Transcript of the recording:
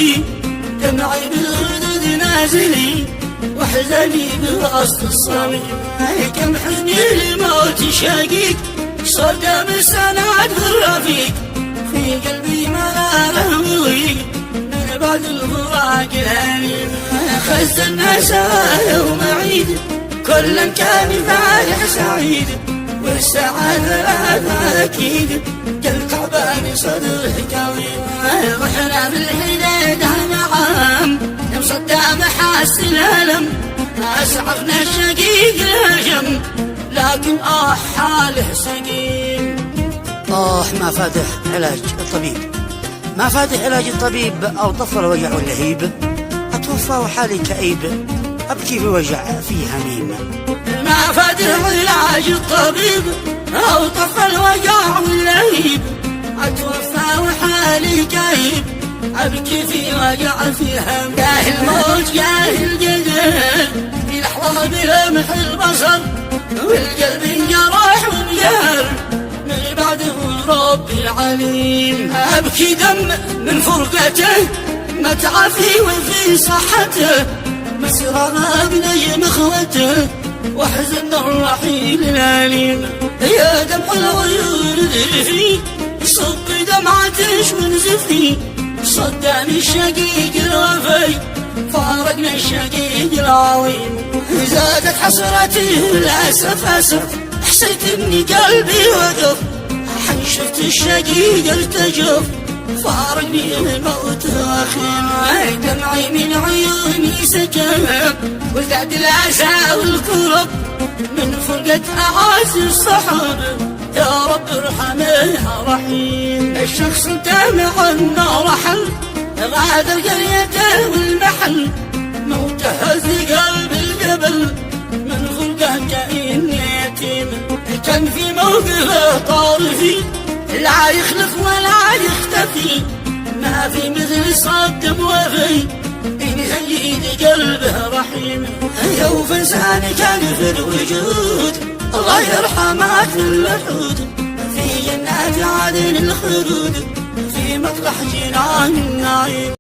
قلبي دمعي بالخدود نازلي واحزاني بالراس الصميم. كم حزني لموت شقيق صدى بالسناد بالرفيق في قلبي مراره وضيق من بعد الفراق الأليم. خزنا سوا يوم عيد كل كان فرح سعيد والسعادة أكيد كالكعبان صدره قويم. رحنا بالحديدة نعم يوم صدام حاس الألم أسعفنا الشقيق الهجم لكن حاله سقيم. ما فاده علاج الطبيب، ما فاده علاج الطبيب، أو طفل وجع اللهيب أتوفى وحالي كئيب أبكي بوجع في هميم. ما فاده علاج الطبيب أو طفل وجع اللهيب أتوفى وحالي كئيب أبكي في وجع في هم. جاه الموت جاه القدر في لحظة بلمح البصر والقلب انجرح وانقهر من بعده رب العليم. أبكي دم من فرقته متعافي وفي صحته مسرها بنجم اخوته واحزن الرحيل الأليم. يا دمع العيون ذرفي صب دمعتش من زفي صداني الشقيق الوفي فارقنا الشقيق العظيم. زادت حسرتي للأسف أسف حسيت اني قلبي وقف حين شفت الشقيق ارتجف فارقني الموت أخي. دمعي من عيوني سكب وازداد الأسى والكرب من فرقة أعز الصحب يا رب ارحمه يا رحيم. الشخص دامع انه رحل غادر قريته والمحل موته هز قلب الجبل من فرقه كائن يتيم. كان في موقفه طارفي لا يخلق ولا يختفي ما في مثل صد موفي إن سيد قلبه رحيم. يوف إنسان كان في الوجود الله يرحمه في الوحود في جنات عدن الخلود في مطرح جنان النعيم.